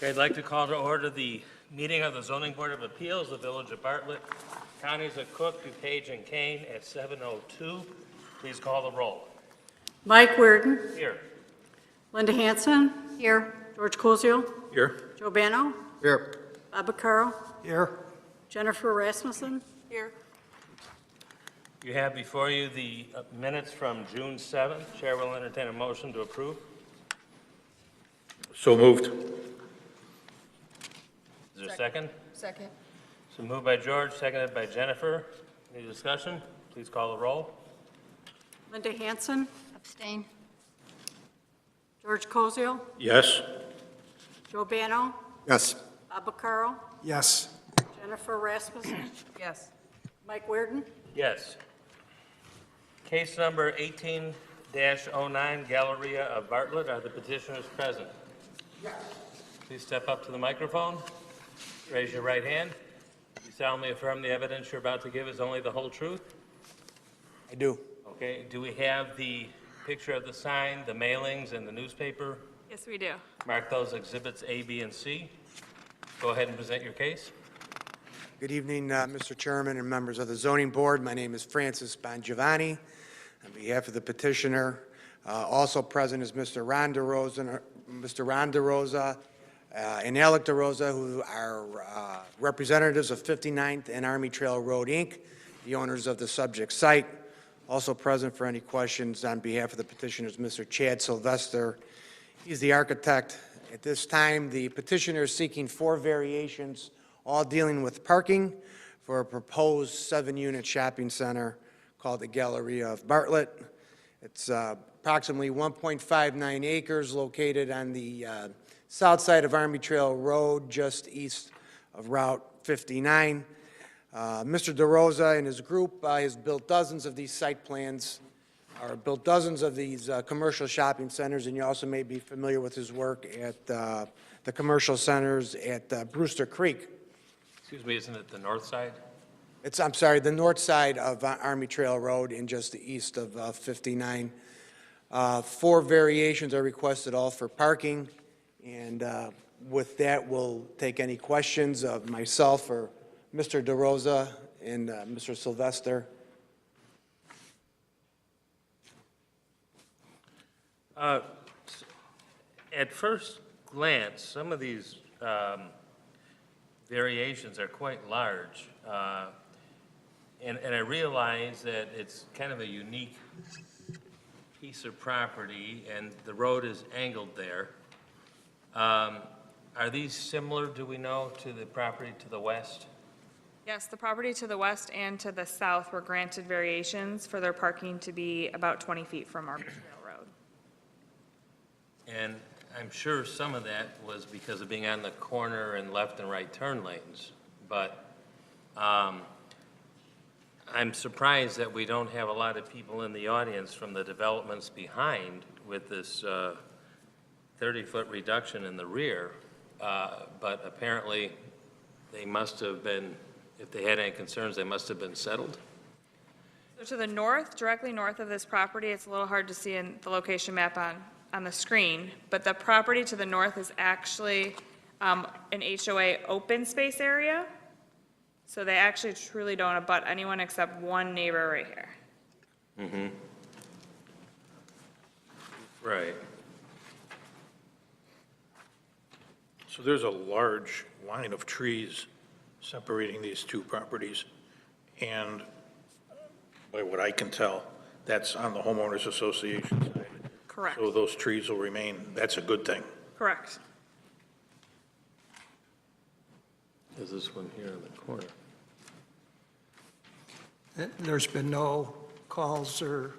Okay, I'd like to call to order the meeting of the Zoning Board of Appeals, the Village of Bartlett, Counties of Cook, DuPage, and Kane at 7:02. Please call the roll. Mike Werden. Here. Linda Hansen. Here. George Cosio. Here. Joe Bano. Here. Bob Vaccaro. Here. Jennifer Rasmussen. Here. You have before you the minutes from June 7th. Chair will entertain a motion to approve. So moved. Is there a second? Second. So moved by George, seconded by Jennifer. Any discussion? Please call the roll. Linda Hansen. Abstain. George Cosio. Yes. Joe Bano. Yes. Bob Vaccaro. Yes. Jennifer Rasmussen. Yes. Mike Werden. Yes. Case number 18-09, Galleria of Bartlett. Are the petitioners present? Yes. Please step up to the microphone. Raise your right hand. You solemnly affirm the evidence you're about to give is only the whole truth? I do. Okay. Do we have the picture of the sign, the mailings, and the newspaper? Yes, we do. Mark those exhibits A, B, and C. Go ahead and present your case. Good evening, Mr. Chairman and members of the Zoning Board. My name is Francis Bongiovanni. On behalf of the petitioner, also present is Mr. Ron DeRosa, and Alec DeRosa, who are representatives of 59th and Army Trail Road, Inc., the owners of the subject site. Also present for any questions on behalf of the petitioner is Mr. Chad Sylvester. He's the architect. At this time, the petitioner is seeking 4 variations, all dealing with parking for a proposed 7-unit shopping center called the Galleria of Bartlett. It's approximately 1.59 acres located on the south side of Army Trail Road, just east of Route 59. Mr. DeRosa and his group has built dozens of these site plans, or built dozens of these commercial shopping centers, and you also may be familiar with his work at the commercial centers at Brewster Creek. Excuse me, isn't it the north side? I'm sorry, the north side of Army Trail Road and just the east of 59. 4 variations are requested, all for parking. And with that, we'll take any questions of myself or Mr. DeRosa and Mr. Sylvester. At first glance, some of these variations are quite large. And I realize that it's kind of a unique piece of property, and the road is angled there. Are these similar, do we know, to the property to the west? Yes, the property to the west and to the south were granted variations for their parking to be about 20 feet from Army Trail Road. And I'm sure some of that was because of being on the corner and left and right turn lanes. But I'm surprised that we don't have a lot of people in the audience from the developments behind with this 30-foot reduction in the rear. But apparently, they must have been, if they had any concerns, they must have been settled. So to the north, directly north of this property, it's a little hard to see in the location map on the screen, but the property to the north is actually an HOA open space area. So they actually truly don't abut anyone except one neighbor right here. Mm-hmm. Right. So there's a large line of trees separating these 2 properties, and by what I can tell, that's on the homeowners association side. Correct. So those trees will remain. That's a good thing. Correct. There's this one here in the corner. There's been no calls or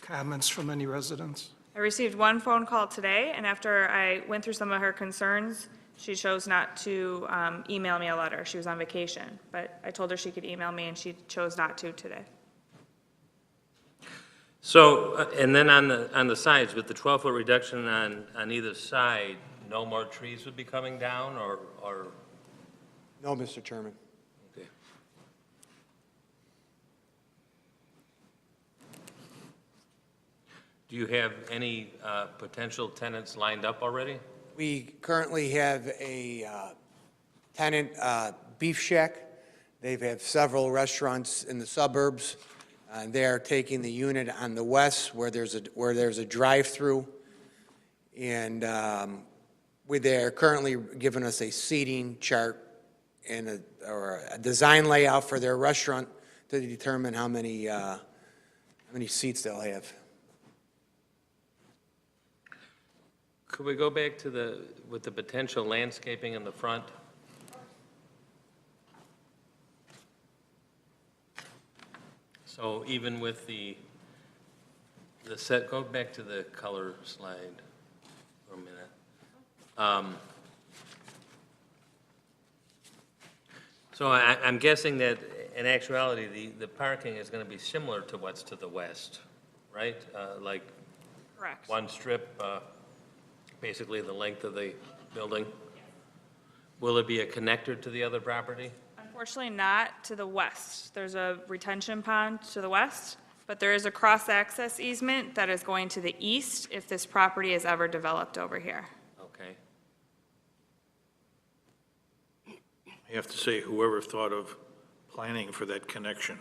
comments from any residents? I received 1 phone call today, and after I went through some of her concerns, she chose not to email me a letter. She was on vacation, but I told her she could email me, and she chose not to today. So, and then on the sides, with the 12-foot reduction on either side, no more trees would be coming down, or? No, Mr. Chairman. Okay. Do you have any potential tenants lined up already? We currently have a tenant, Beef Shack. They have several restaurants in the suburbs. They are taking the unit on the west where there's a drive-through. And they're currently giving us a seating chart and or a design layout for their restaurant to determine how many seats they'll have. Could we go back to with the potential landscaping in the front? So even with the set, go back to the color slide for a minute. So I'm guessing that in actuality, the parking is going to be similar to what's to the west, right? Like Correct. one strip, basically the length of the building? Will it be a connector to the other property? Unfortunately, not to the west. There's a retention pond to the west, but there is a cross-access easement that is going to the east if this property is ever developed over here. Okay. I have to say, whoever thought of planning for that connection,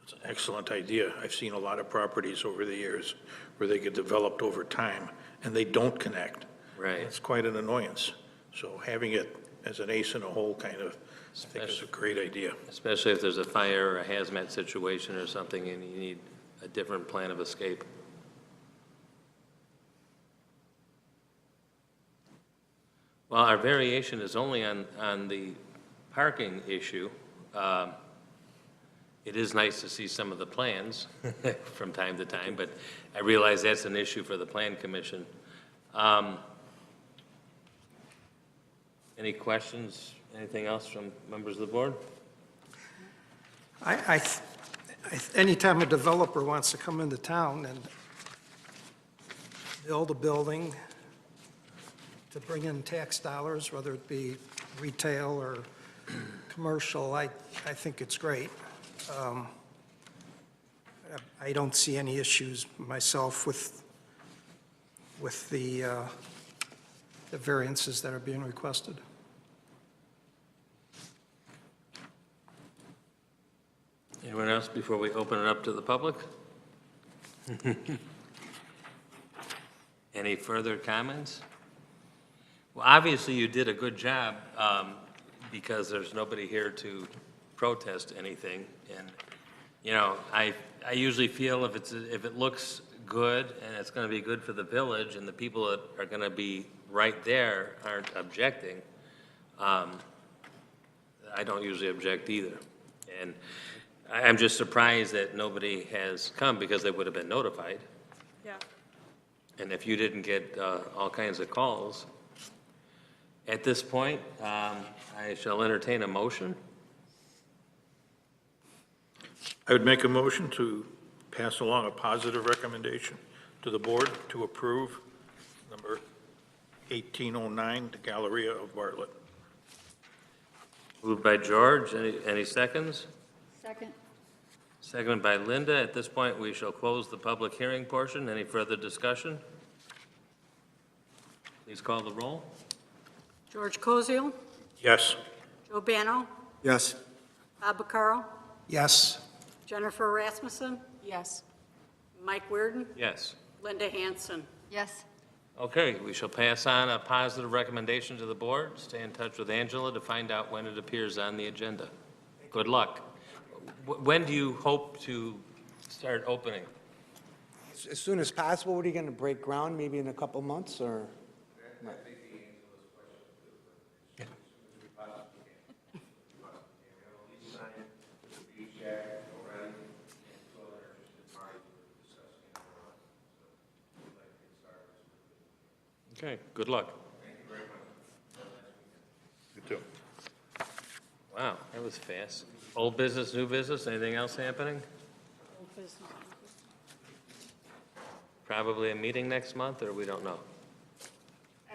it's an excellent idea. I've seen a lot of properties over the years where they get developed over time, and they don't connect. Right. It's quite an annoyance. So having it as an ace in a hole kind of, I think is a great idea. Especially if there's a fire or a hazmat situation or something and you need a different plan of escape. Well, our variation is only on the parking issue. It is nice to see some of the plans from time to time, but I realize that's an issue for the Plan Commission. Any questions, anything else from members of the board? Anytime a developer wants to come into town and build a building to bring in tax dollars, whether it be retail or commercial, I think it's great. I don't see any issues myself with the variances that are being requested. Anyone else before we open it up to the public? Any further comments? Well, obviously you did a good job because there's nobody here to protest anything. And, you know, I usually feel if it looks good and it's going to be good for the village and the people that are going to be right there aren't objecting, I don't usually object either. And I'm just surprised that nobody has come because they would have been notified. Yeah. And if you didn't get all kinds of calls, at this point, I shall entertain a motion. I would make a motion to pass along a positive recommendation to the board to approve number 1809, the Galleria of Bartlett. Moved by George. Any seconds? Second. Seconded by Linda. At this point, we shall close the public hearing portion. Any further discussion? Please call the roll. George Koziel, Yes. Joe Bano, Yes. Bob Bacaro, Yes. Jennifer Rasmussen, Yes. Mike Werden, Yes. Linda Hansen. Yes. Okay, we shall pass on a positive recommendation to the board. Stay in touch with Angela to find out when it appears on the agenda. Good luck. When do you hope to start opening? As soon as possible. What are you going to break ground, maybe in a couple months, or? Okay, good luck. You too. Wow, that was fast. Old business, new business, anything else happening? Probably a meeting next month, or we don't know?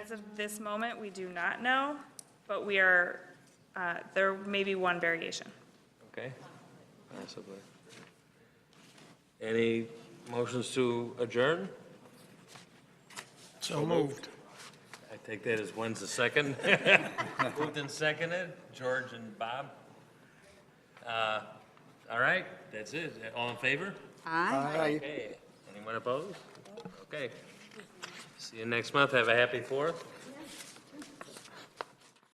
As of this moment, we do not know, but we are, there may be one variation. Okay, possibly. Any motions to adjourn? So moved. I Take that as one's a second. Moved and seconded, George and Bob. All right, that's it. All in favor? Aye. Okay. Anyone opposed? Okay. See you next month. Have a happy 4th.